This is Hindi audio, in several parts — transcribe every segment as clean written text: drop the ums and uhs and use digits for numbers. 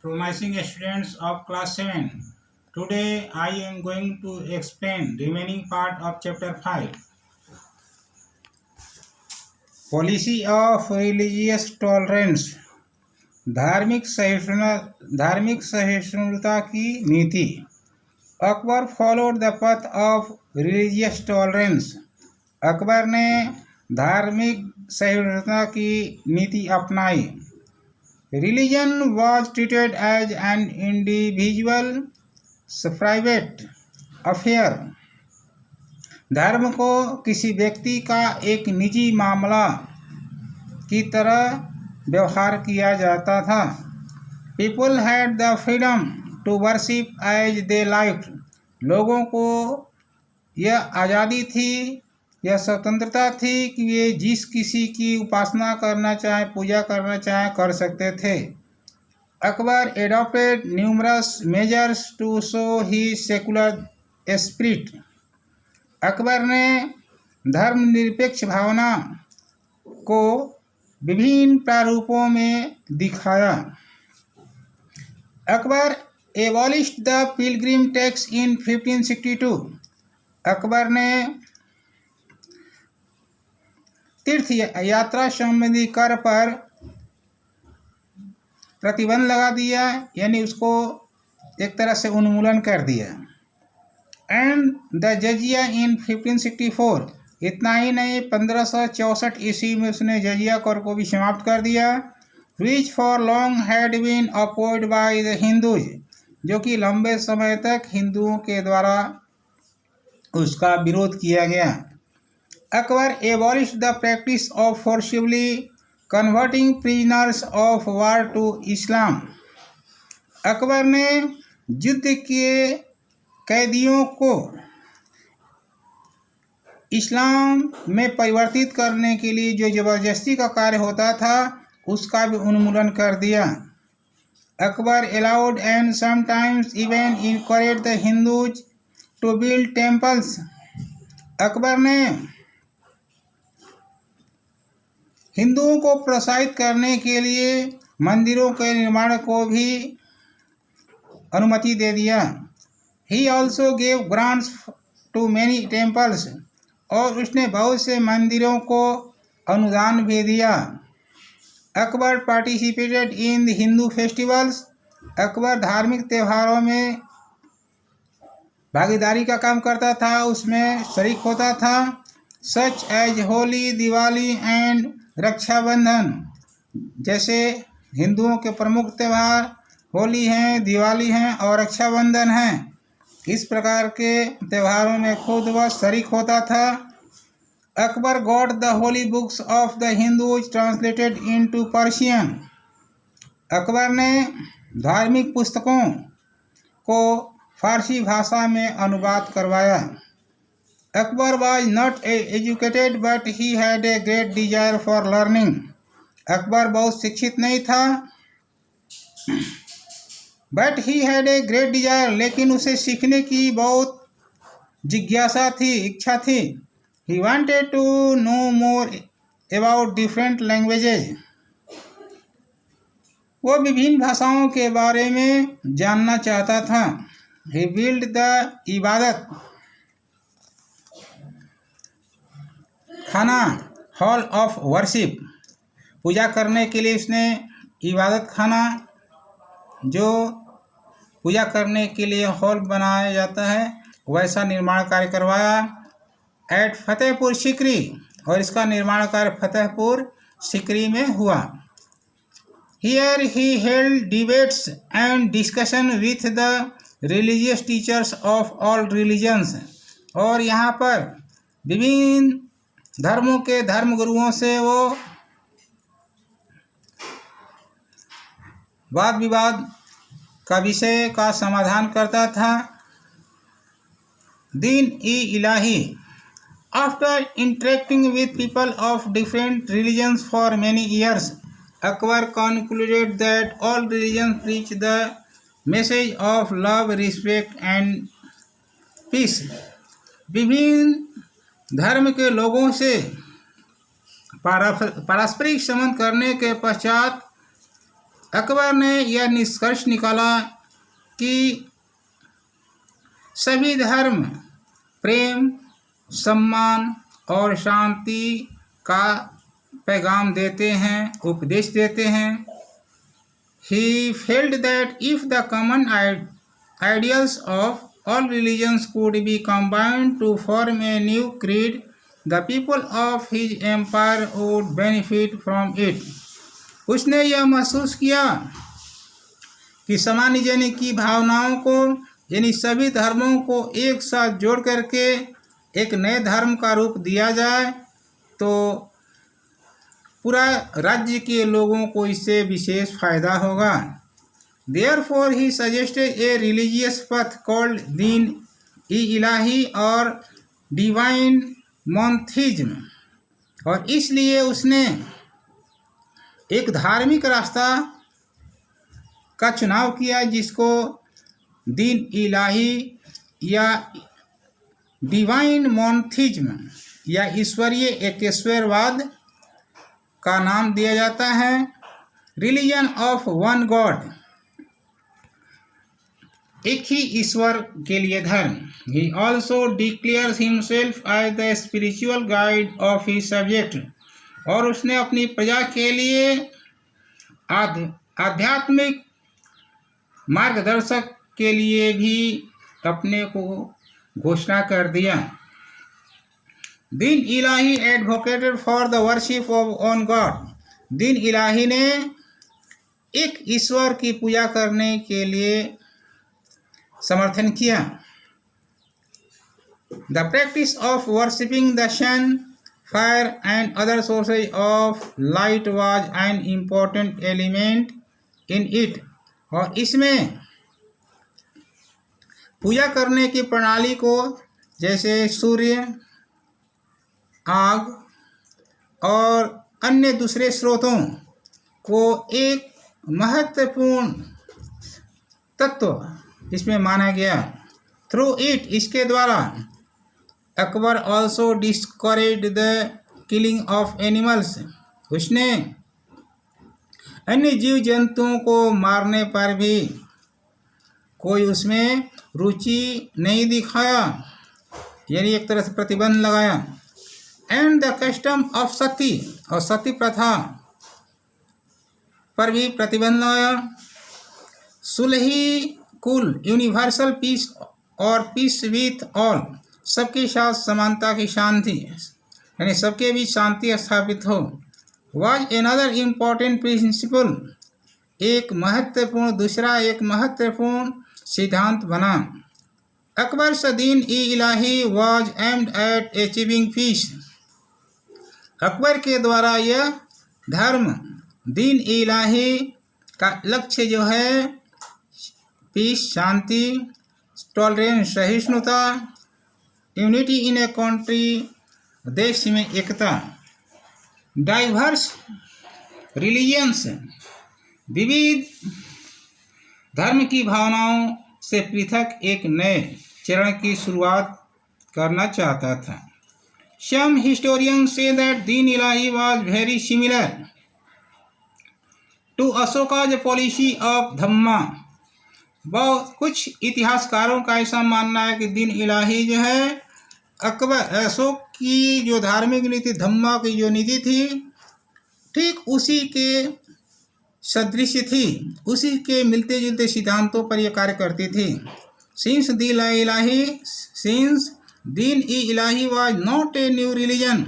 promising students of class 7. Today I am going to explain remaining part of chapter 5. Policy of religious tolerance. धार्मिक सहिष्णुता की नीति. Akbar followed the path of religious tolerance. Akbar ने धार्मिक सहिष्णुता की नीति अपनाई. Religion was treated as an individual private affair. धर्म को किसी व्यक्ति का एक निजी मामला की तरह व्यवहार किया जाता था. People had the freedom to worship as they liked. लोगों को यह आज़ादी थी, यह स्वतंत्रता थी कि वे जिस किसी की उपासना करना चाहे, पूजा करना चाहे, कर सकते थे. Akbar adopted numerous measures to show his secular spirit. Akbar ने धर्मनिरपेक्ष भावना को विभिन्न प्रारूपों में दिखाया. Akbar abolished the pilgrim tax in 1562. Akbar ने तीर्थ यात्रा संबंधी कर पर प्रतिबंध लगा दिया, यानी उसको एक तरह से उन्मूलन कर दिया. एंड द जजिया इन 1564. इतना ही नहीं, 1564 ईस्वी में उसने जजिया कर को भी समाप्त कर दिया. Which for long had been opposed by the Hindus. जो कि लंबे समय तक हिंदुओं के द्वारा उसका विरोध किया गया. Akbar abolished the practice of forcibly converting prisoners of war to Islam. Akbar ने युद्ध के कैदियों को इस्लाम में परिवर्तित करने के लिए जो जबरदस्ती का कार्य होता था, उसका भी उन्मूलन कर दिया. Akbar allowed and sometimes even encouraged the Hindus to build temples. Akbar ने हिंदुओं को प्रोत्साहित करने के लिए मंदिरों के निर्माण को भी अनुमति दे दिया. He also gave grants to many temples. और उसने बहुत से मंदिरों को अनुदान भी दिया. Akbar participated in the Hindu festivals. Akbar धार्मिक त्योहारों में भागीदारी का काम करता था, उसमें शरीक होता था. Such as Holi, Diwali and Rakshabandhan. जैसे हिंदुओं के प्रमुख त्यौहार होली हैं, दिवाली हैं और रक्षाबंधन हैं. इस प्रकार के त्योहारों में खुद वह शरीक होता था. Akbar got the holy books of the Hindus translated into Persian. Akbar ने धार्मिक पुस्तकों को फारसी भाषा में अनुवाद करवाया. Akbar was not educated but he had a great desire for learning. Akbar बहुत शिक्षित नहीं था, but he had a great desire. लेकिन उसे सीखने की बहुत जिज्ञासा थी, इच्छा थी. He wanted to know more about different languages. वो विभिन्न भाषाओं के बारे में जानना चाहता था. He built the इबादत खाना हॉल ऑफ वर्शिप. पूजा करने के लिए उसने इबादत खाना, जो पूजा करने के लिए हॉल बनाया जाता है, वैसा निर्माण कार्य करवाया. एट फतेहपुर सीकरी. और इसका निर्माण कार्य फतेहपुर सीकरी में हुआ. Here he held debates and discussion with the religious teachers of all religions. और यहाँ पर विभिन्न धर्मों के धर्मगुरुओं से वो वाद विवाद का विषय का समाधान करता था. Din-i-Ilahi. After interacting with people of different religions for many years, Akbar concluded that all religions preach the message of love, respect and peace. विभिन्न धर्म के लोगों से पारस्परिक संबंध करने के पश्चात अकबर ने यह निष्कर्ष निकाला कि सभी धर्म प्रेम, सम्मान और शांति का पैगाम देते हैं, उपदेश देते हैं। He felt that if the common ideals of all religions could be combined to form a new creed, the people of his empire would benefit from it. उसने यह महसूस किया कि सामान्य जन की भावनाओं को, यानी सभी धर्मों को एक साथ जोड़ करके एक नए धर्म का रूप दिया जाए तो पूरा राज्य के लोगों को इससे विशेष फायदा होगा। Therefore he suggested a religious path called दीन-ई-इलाही और डिवाइन मोनोथीज्म, और इसलिए उसने एक धार्मिक रास्ता का चुनाव किया जिसको दीन-इलाही या डिवाइन मोनोथीज्म या ईश्वरीय एकेश्वरवाद का नाम दिया जाता है। रिलीजन ऑफ वन गॉड, एक ही ईश्वर के लिए धर्म। He also declares himself as the spiritual guide of his subject, और उसने अपनी प्रजा के लिए आध्यात्मिक मार्गदर्शक के लिए भी अपने को घोषणा कर दिया। Din-i-Ilahi advocated for the worship of one god, Din-i-Ilahi ने एक ईश्वर की पूजा करने के लिए समर्थन किया। The practice of worshipping the sun, fire and other sources of light was an important element in it, और इसमें पूजा करने की प्रणाली को, जैसे सूर्य, आग और अन्य दूसरे स्रोतों को एक महत्वपूर्ण तत्व इसमें माना गया। थ्रू इट, इसके द्वारा Akbar also discourage the killing of animals, उसने अन्य जीव जंतुओं को मारने पर भी कोई उसमें रुचि नहीं दिखाया, यानी एक तरह से प्रतिबंध लगाया। एंड द कस्टम ऑफ सती, और सती प्रथा पर भी प्रतिबंध लगाया। सुलही कुल, यूनिवर्सल पीस और पीस विथ ऑल, सबके साथ समानता की शांति, यानी सबके बीच शांति स्थापित हो। वाज एनदर इम्पॉर्टेंट प्रिंसिपल, एक महत्वपूर्ण सिद्धांत बना। Akbar's Din-i-Ilahi was aimed at achieving peace, Akbar के द्वारा यह धर्म दीन-ई-इलाही का लक्ष्य जो है पीस, शांति, टॉलरेंस, सहिष्णुता, यूनिटी इन ए कंट्री, देश में एकता। डाइवर्स रिलीजियंस, विविध धर्म की भावनाओं से पृथक एक नए चरण की शुरुआत करना चाहता था। Some historians say that दीन-इलाही was very similar to Ashoka's policy of धम्मा, बहुत कुछ इतिहासकारों का ऐसा मानना है कि दीन-इलाही जो है अशोक की जो धार्मिक नीति, धम्मा की जो नीति थी, ठीक उसी के सदृश थी, उसी के मिलते जुलते सिद्धांतों पर यह कार्य करती थी। Since Din-i-Ilahi was not a new religion,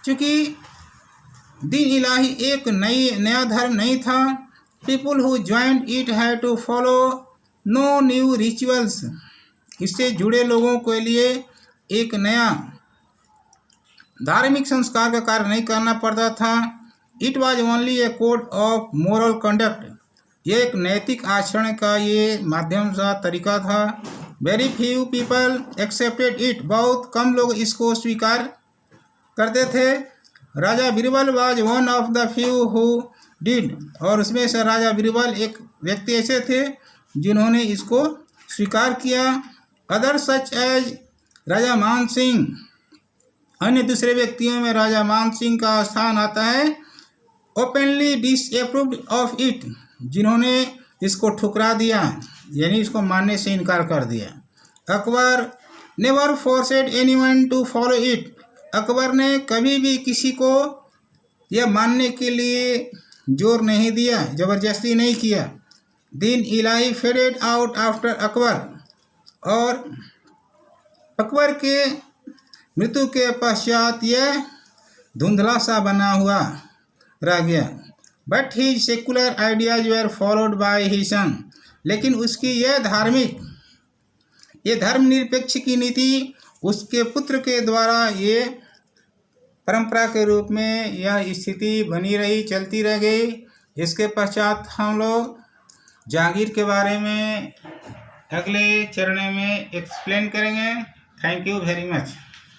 चूँकि दीन-इलाही एक नया धर्म नहीं था। People who joined it had to follow no new rituals, इससे जुड़े लोगों के लिए एक नया धार्मिक संस्कार का कार्य नहीं करना पड़ता था। It was only A code of moral conduct, ये एक नैतिक आचरण का ये माध्यम सा तरीका था। Very few people accepted it, बहुत कम लोग इसको स्वीकार करते थे। Raja Birbal was one of the few who did, और उसमें से राजा बीरबल एक व्यक्ति ऐसे थे जिन्होंने इसको स्वीकार किया। अदर सच एज राजा मान सिंह, अन्य दूसरे व्यक्तियों में राजा मान सिंह का स्थान आता है। ओपनली डिसअप्रूव्ड ऑफ इट, जिन्होंने इसको ठुकरा दिया, यानी इसको मानने से इनकार कर दिया। Akbar never forced anyone to follow it. Akbar ने कभी भी किसी को यह मानने के लिए जोर नहीं दिया, ज़बरदस्ती नहीं किया। दिन इलाही फेडेड आउट आफ्टर अकबर। और अकबर के मृत्यु के पश्चात यह धुंधला सा बना हुआ रह गया। But he secular ideas were followed by his son. लेकिन उसकी यह धर्मनिरपेक्ष की नीति उसके पुत्र के द्वारा ये परंपरा के रूप में यह स्थिति बनी रही, चलती रह गई। इसके पश्चात हम लोग जहांगीर के बारे में अगले चरण में एक्सप्लेन करेंगे। Thank you very much.